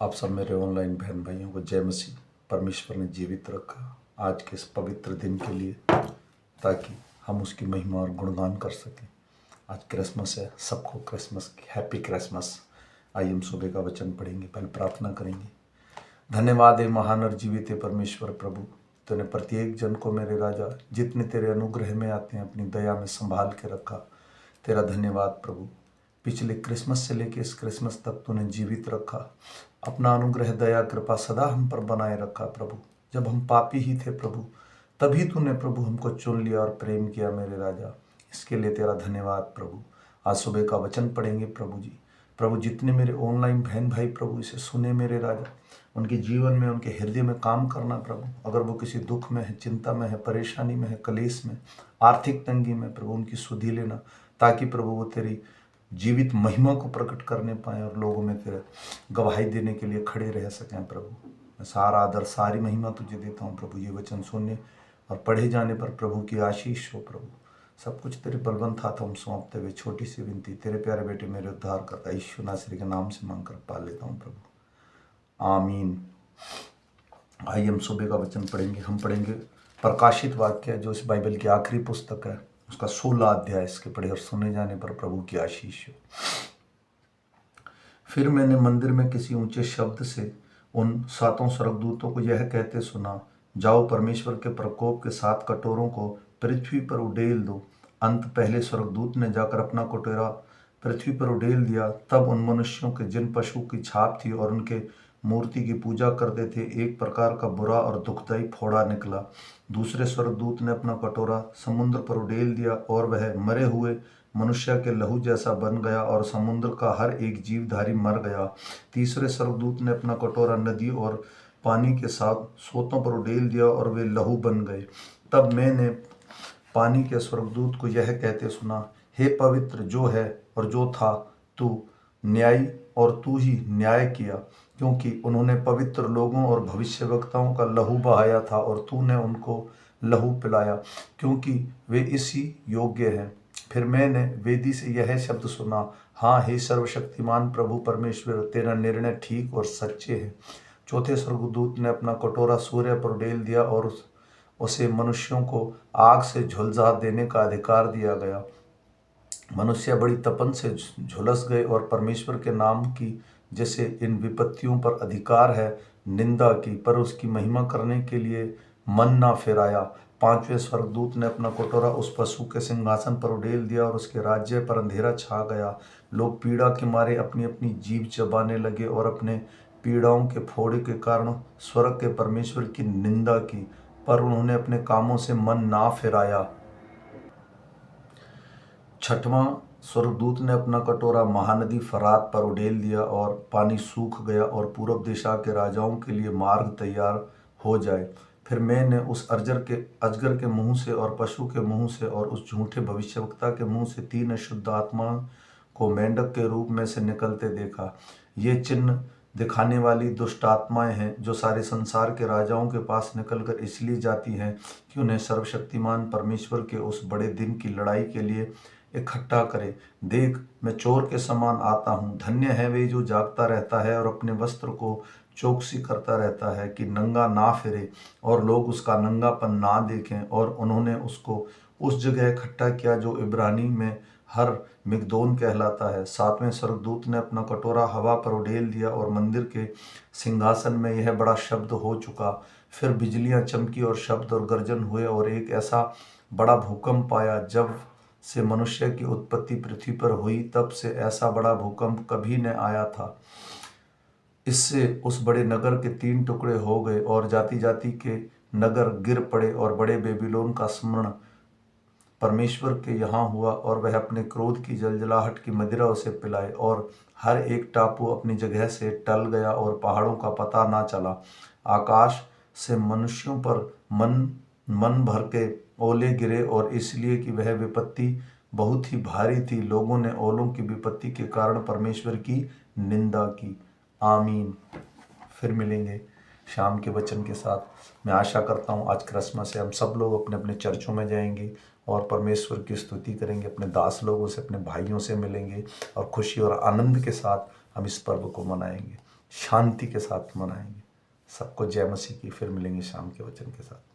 आप सब मेरे ऑनलाइन बहन भाइयों को जय मसीह। परमेश्वर ने जीवित रखा आज के इस पवित्र दिन के लिए, ताकि हम उसकी महिमा और गुणगान कर सकें। आज क्रिसमस है, सबको क्रिसमस की हैप्पी क्रिसमस। आइए हम सुबह का वचन पढ़ेंगे, पहले प्रार्थना करेंगे। धन्यवाद है महान और जीवित परमेश्वर प्रभु, तूने प्रत्येक जन को मेरे राजा जितने तेरे अनुग्रह में आते हैं अपनी दया में संभाल के रखा। तेरा धन्यवाद प्रभु। पिछले क्रिसमस से लेकर इस क्रिसमस तक तूने जीवित रखा, अपना अनुग्रह दया कृपा सदा हम पर बनाए रखा प्रभु। जब हम पापी ही थे प्रभु, तभी तूने प्रभु हमको चुन लिया और प्रेम किया मेरे राजा। इसके लिए तेरा धन्यवाद प्रभु। आज सुबह का वचन पढ़ेंगे प्रभु जी। प्रभु जितने मेरे ऑनलाइन बहन भाई प्रभु इसे सुने मेरे राजा, उनके जीवन में उनके हृदय में काम करना प्रभु। अगर वो किसी दुख में है, चिंता में है, परेशानी में है, कलेश में, आर्थिक तंगी में प्रभु, उनकी सुधि लेना, ताकि प्रभु वो तेरी जीवित महिमा को प्रकट करने पाए और लोगों में तेरे गवाही देने के लिए खड़े रह सकें प्रभु। मैं सारा आदर सारी महिमा तुझे देता हूँ प्रभु। ये वचन सुनने और पढ़े जाने पर प्रभु की आशीष हो प्रभु। सब कुछ तेरे बलवंत हाथों में सौंपते हुए छोटी सी विनती तेरे प्यारे बेटे मेरे उद्धार करता यीशु नासरी के नाम से मांग कर पा लेता हूँ प्रभु, आमीन। आइए हम सुबह का वचन पढ़ेंगे। हम पढ़ेंगे प्रकाशित वाक्य, जो इस बाइबल की आखिरी पुस्तक है, उसका 16 अध्याय। इसके पढ़े और सुने जाने पर प्रभु की आशीष हो। फिर मैंने मंदिर में किसी ऊंचे शब्द से उन 7 स्वर्गदूतों को यह कहते सुना, जाओ परमेश्वर के प्रकोप के 7 कटोरों को पृथ्वी पर उड़ेल दो। अंत पहले स्वर्गदूत ने जाकर अपना कटोरा पृथ्वी पर उड़ेल दिया। तब उन मनुष्यों के जिन पशु की छाप थी और उनके मूर्ति की पूजा करते थे, एक प्रकार का बुरा और दुखदायी फोड़ा निकला। दूसरे स्वर्गदूत ने अपना कटोरा समुद्र पर उड़ेल दिया और वह मरे हुए मनुष्य के लहू जैसा बन गया और समुद्र का हर एक जीवधारी मर गया। तीसरे स्वर्गदूत ने अपना कटोरा नदी और पानी के साथ सोतों पर उड़ेल दिया और वे लहू बन गए। तब मैंने पानी के स्वर्गदूत को यह कहते सुना, हे पवित्र जो है और जो था, तू न्यायी और तू ही न्याय किया, क्योंकि उन्होंने पवित्र लोगों और भविष्यवक्ताओं का लहू बहाया था और तूने उनको लहू पिलाया, क्योंकि वे इसी योग्य हैं। फिर मैंने वेदी से यह शब्द सुना, हाँ हे सर्वशक्तिमान प्रभु परमेश्वर, तेरा निर्णय ठीक और सच्चे हैं। चौथे स्वर्गदूत ने अपना कटोरा सूर्य पर उड़ेल दिया और उसे मनुष्यों को आग से झुलसा देने का अधिकार दिया गया। मनुष्य बड़ी तपन से झुलस गए और परमेश्वर के नाम की, जैसे इन विपत्तियों पर अधिकार है, निंदा की, पर उसकी महिमा करने के लिए मन ना फिराया। पांचवें स्वर्गदूत ने अपना कटोरा उस पशु के सिंहासन पर उड़ेल दिया और उसके राज्य पर अंधेरा छा गया। लोग पीड़ा के मारे अपनी अपनी जीभ चबाने लगे और अपने पीड़ाओं के फोड़े के कारण स्वर्ग के परमेश्वर की निंदा की, पर उन्होंने अपने कामों से मन ना फिराया। छठवां स्वर्गदूत ने अपना कटोरा महानदी फरात पर उड़ेल दिया और पानी सूख गया और पूरब दिशा के राजाओं के लिए मार्ग तैयार हो जाए। फिर मैंने उस अजगर के मुंह से और पशु के मुंह से और उस झूठे भविष्यवक्ता के मुंह से 3 अशुद्ध आत्मा को मेंढक के रूप में से निकलते देखा। ये चिन्ह दिखाने वाली दुष्ट आत्माएं हैं, जो सारे संसार के राजाओं के पास निकलकर इसलिए जाती हैं कि उन्हें सर्वशक्तिमान परमेश्वर के उस बड़े दिन की लड़ाई के लिए इकट्ठा करे। देख, मैं चोर के समान आता हूँ। धन्य है वे जो जागता रहता है और अपने वस्त्र को चौकसी करता रहता है, कि नंगा ना फिरे और लोग उसका नंगापन ना देखें। और उन्होंने उसको उस जगह इकट्ठा किया जो इब्रानी में हर मिगदोन कहलाता है। सातवें स्वर्गदूत ने अपना कटोरा हवा पर उड़ेल दिया और मंदिर के सिंहासन में यह बड़ा शब्द हो चुका। फिर बिजलियां चमकी और शब्द और गर्जन हुए और एक ऐसा बड़ा भूकंप आया, जब से मनुष्य की उत्पत्ति पृथ्वी पर हुई तब से ऐसा बड़ा भूकंप कभी न आया था। इससे उस बड़े नगर के 3 टुकड़े हो गए और जाति जाति के नगर गिर पड़े और बड़े बेबीलोन का स्मरण परमेश्वर के यहाँ हुआ, और वह अपने क्रोध की जलजलाहट की मदिरा उसे पिलाए। और हर एक टापू अपनी जगह से टल गया और पहाड़ों का पता ना चला। आकाश से मनुष्यों पर मन मन भर के ओले गिरे, और इसलिए कि वह विपत्ति बहुत ही भारी थी, लोगों ने ओलों की विपत्ति के कारण परमेश्वर की निंदा की। आमीन। फिर मिलेंगे शाम के वचन के साथ। मैं आशा करता हूँ आज क्रिसमस है, हम सब लोग अपने अपने चर्चों में जाएंगे और परमेश्वर की स्तुति करेंगे, अपने दास लोगों से, अपने भाइयों से मिलेंगे और खुशी और आनंद के साथ हम इस पर्व को मनाएंगे। शांति के साथ मनाएंगे। सबको जय मसीह की। फिर मिलेंगे शाम के वचन के साथ।